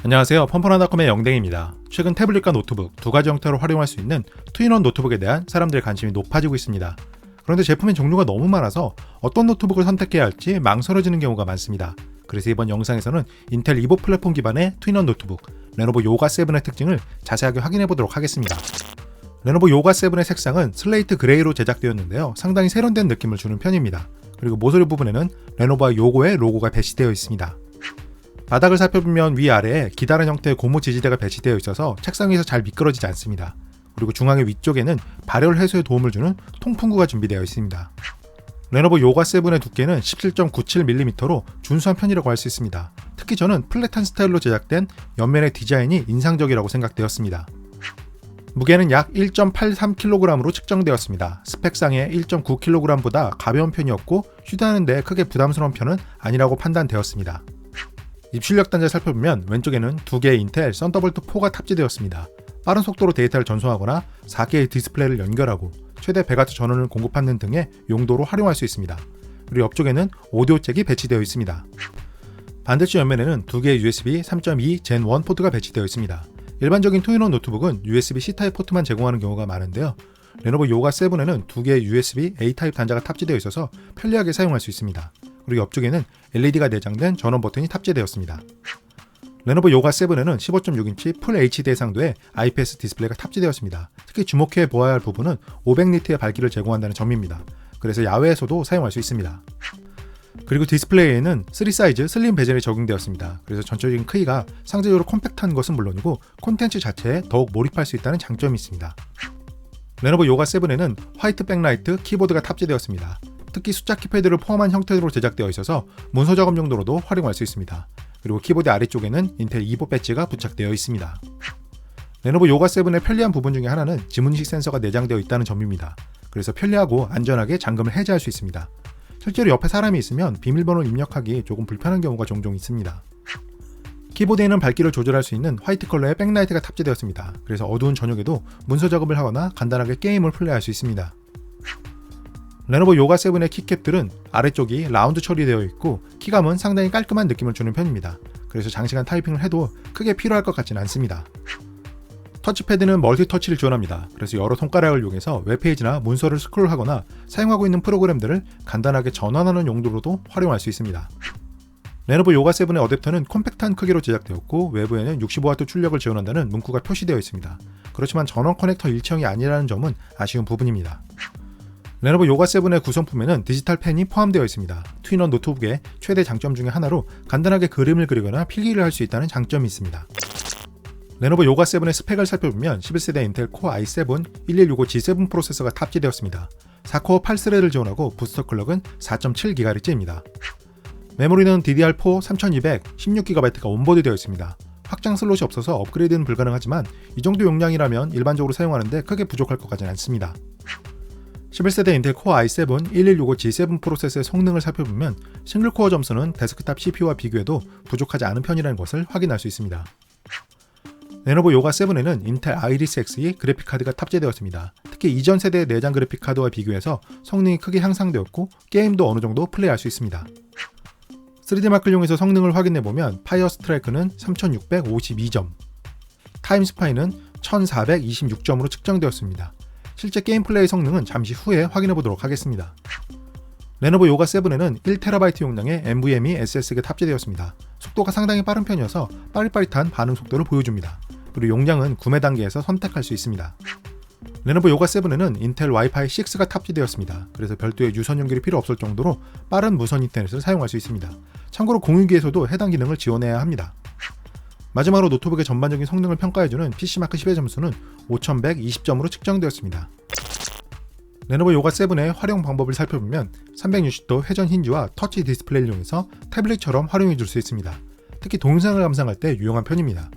안녕하세요. 펀펀하닷컴의 영댕입니다. 최근 태블릿과 노트북 두 가지 형태로 활용할 수 있는 투인원 노트북에 대한 사람들의 관심이 높아지고 있습니다. 그런데 제품의 종류가 너무 많아서 어떤 노트북을 선택해야 할지 망설여지는 경우가 많습니다. 그래서 이번 영상에서는 인텔 이보 플랫폼 기반의 투인원 노트북 레노버 요가 7의 특징을 자세하게 확인해 보도록 하겠습니다. 레노버 요가 7의 색상은 슬레이트 그레이로 제작되었는데요. 상당히 세련된 느낌을 주는 편입니다. 그리고 모서리 부분에는 레노버 요고의 로고가 배치되어 있습니다. 바닥을 살펴보면 위아래에 기다란 형태의 고무 지지대가 배치되어 있어서 책상 위에서 잘 미끄러지지 않습니다. 그리고 중앙의 위쪽에는 발열 해소에 도움을 주는 통풍구가 준비되어 있습니다. 레노버 요가 7의 두께는 17.97mm로 준수한 편이라고 할 수 있습니다. 특히 저는 플랫한 스타일로 제작된 옆면의 디자인이 인상적이라고 생각되었습니다. 무게는 약 1.83kg으로 측정되었습니다. 스펙상에 1.9kg보다 가벼운 편이었고 휴대하는 데 크게 부담스러운 편은 아니라고 판단되었습니다. 입출력 단자를 살펴보면 왼쪽에는 두 개의 인텔 썬더볼트 4가 탑재되었습니다. 빠른 속도로 데이터를 전송하거나 4개의 디스플레이를 연결하고 최대 100W 전원을 공급하는 등의 용도로 활용할 수 있습니다. 그리고 옆쪽에는 오디오 잭이 배치되어 있습니다. 반대쪽 옆면에는 두 개의 USB 3.2 Gen 1 포트가 배치되어 있습니다. 일반적인 투인원 노트북은 USB-C 타입 포트만 제공하는 경우가 많은데요. 레노버 요가 7에는 두 개의 USB-A 타입 단자가 탑재되어 있어서 편리하게 사용할 수 있습니다. 그리고 옆쪽에는 LED가 내장된 전원 버튼이 탑재되었습니다. 레노버 요가 7에는 15.6인치 풀 HD 해상도의 IPS 디스플레이가 탑재되었습니다. 특히 주목해 보아야 할 부분은 500니트의 밝기를 제공한다는 점입니다. 그래서 야외에서도 사용할 수 있습니다. 그리고 디스플레이에는 3사이즈 슬림 베젤이 적용되었습니다. 그래서 전체적인 크기가 상대적으로 콤팩트한 것은 물론이고 콘텐츠 자체에 더욱 몰입할 수 있다는 장점이 있습니다. 레노버 요가 7에는 화이트 백라이트 키보드가 탑재되었습니다. 특히 숫자 키패드를 포함한 형태로 제작되어 있어서 문서 작업 용도로도 활용할 수 있습니다. 그리고 키보드 아래쪽에는 인텔 이보 배지가 부착되어 있습니다. 레노버 요가 7의 편리한 부분 중에 하나는 지문인식 센서가 내장되어 있다는 점입니다. 그래서 편리하고 안전하게 잠금을 해제할 수 있습니다. 실제로 옆에 사람이 있으면 비밀번호를 입력하기 조금 불편한 경우가 종종 있습니다. 키보드에는 밝기를 조절할 수 있는 화이트 컬러의 백라이트가 탑재되었습니다. 그래서 어두운 저녁에도 문서 작업을 하거나 간단하게 게임을 플레이할 수 있습니다. 레노버 요가 7의 키캡들은 아래쪽이 라운드 처리되어 있고 키감은 상당히 깔끔한 느낌을 주는 편입니다. 그래서 장시간 타이핑을 해도 크게 필요할 것 같지는 않습니다. 터치패드는 멀티 터치를 지원합니다. 그래서 여러 손가락을 이용해서 웹페이지나 문서를 스크롤하거나 사용하고 있는 프로그램들을 간단하게 전환하는 용도로도 활용할 수 있습니다. 레노버 요가 7의 어댑터는 콤팩트한 크기로 제작되었고 외부에는 65W 출력을 지원한다는 문구가 표시되어 있습니다. 그렇지만 전원 커넥터 일체형이 아니라는 점은 아쉬운 부분입니다. 레노버 요가 7의 구성품에는 디지털 펜이 포함되어 있습니다. 투인원 노트북의 최대 장점 중에 하나로 간단하게 그림을 그리거나 필기를 할 수 있다는 장점이 있습니다. 레노버 요가 7의 스펙을 살펴보면 11세대 인텔 코어 i7 1165G7 프로세서가 탑재되었습니다. 4코어 8스레드를 지원하고 부스터 클럭은 4.7GHz입니다. 메모리는 DDR4 3200 16GB가 온보드 되어 있습니다. 확장 슬롯이 없어서 업그레이드는 불가능하지만 이 정도 용량이라면 일반적으로 사용하는데 크게 부족할 것 같지는 않습니다. 11세대 인텔 코어 i7 1165G7 프로세서의 성능을 살펴보면 싱글코어 점수는 데스크탑 CPU와 비교해도 부족하지 않은 편이라는 것을 확인할 수 있습니다. 레노버 요가 7에는 인텔 아이리스 Xe 그래픽카드가 탑재되었습니다. 특히 이전 세대의 내장 그래픽카드와 비교해서 성능이 크게 향상되었고 게임도 어느 정도 플레이할 수 있습니다. 3D마크를 이용해서 성능을 확인해보면 파이어 스트라이크는 3652점, 타임스파이는 1426점으로 측정되었습니다. 실제 게임 플레이 성능은 잠시 후에 확인해보도록 하겠습니다. 레노버 요가 7에는 1TB 용량의 NVMe SSD가 탑재되었습니다. 속도가 상당히 빠른 편이어서 빠릿빠릿한 반응 속도를 보여줍니다. 그리고 용량은 구매 단계에서 선택할 수 있습니다. 레노버 요가 7에는 인텔 와이파이 6가 탑재되었습니다. 그래서 별도의 유선 연결이 필요 없을 정도로 빠른 무선 인터넷을 사용할 수 있습니다. 참고로 공유기에서도 해당 기능을 지원해야 합니다. 마지막으로 노트북의 전반적인 성능을 평가해주는 PC마크 10의 점수는 5120점으로 측정되었습니다. 레노버 요가 7의 활용 방법을 살펴보면 360도 회전 힌지와 터치 디스플레이를 이용해서 태블릿처럼 활용해줄 수 있습니다. 특히 동영상을 감상할 때 유용한 편입니다.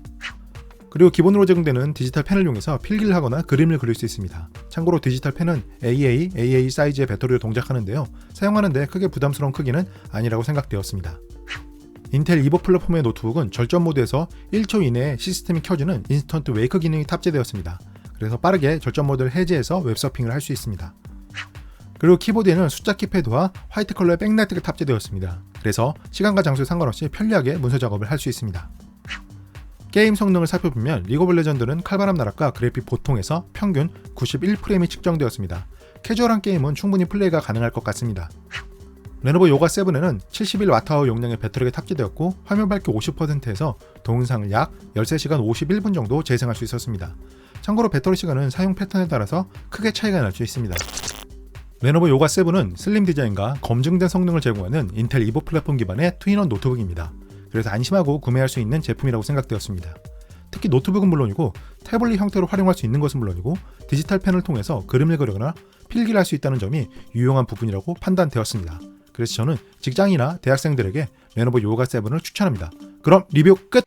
그리고 기본으로 제공되는 디지털 펜을 이용해서 필기를 하거나 그림을 그릴 수 있습니다. 참고로 디지털 펜은 AA 사이즈의 배터리로 동작하는데요. 사용하는데 크게 부담스러운 크기는 아니라고 생각되었습니다. 인텔 이보 플랫폼의 노트북은 절전 모드에서 1초 이내에 시스템이 켜지는 인스턴트 웨이크 기능이 탑재되었습니다. 그래서 빠르게 절전 모드를 해제해서 웹서핑을 할 수 있습니다. 그리고 키보드에는 숫자 키패드와 화이트 컬러의 백라이트가 탑재되었습니다. 그래서 시간과 장소에 상관없이 편리하게 문서 작업을 할 수 있습니다. 게임 성능을 살펴보면 리그 오브 레전드는 칼바람 나락과 그래픽 보통에서 평균 91프레임이 측정되었습니다. 캐주얼한 게임은 충분히 플레이가 가능할 것 같습니다. 레노버 요가 7에는 71Wh 용량의 배터리가 탑재되었고 화면 밝기 50%에서 동영상을 약 13시간 51분 정도 재생할 수 있었습니다. 참고로 배터리 시간은 사용 패턴에 따라서 크게 차이가 날 수 있습니다. 레노버 요가 7은 슬림 디자인과 검증된 성능을 제공하는 인텔 이보 플랫폼 기반의 투인원 노트북입니다. 그래서 안심하고 구매할 수 있는 제품이라고 생각되었습니다. 특히 노트북은 물론이고 태블릿 형태로 활용할 수 있는 것은 물론이고 디지털 펜을 통해서 그림을 그리거나 필기를 할 수 있다는 점이 유용한 부분이라고 판단되었습니다. 그래서 저는 직장이나 대학생들에게 레노버 요가 7을 추천합니다. 그럼 리뷰 끝!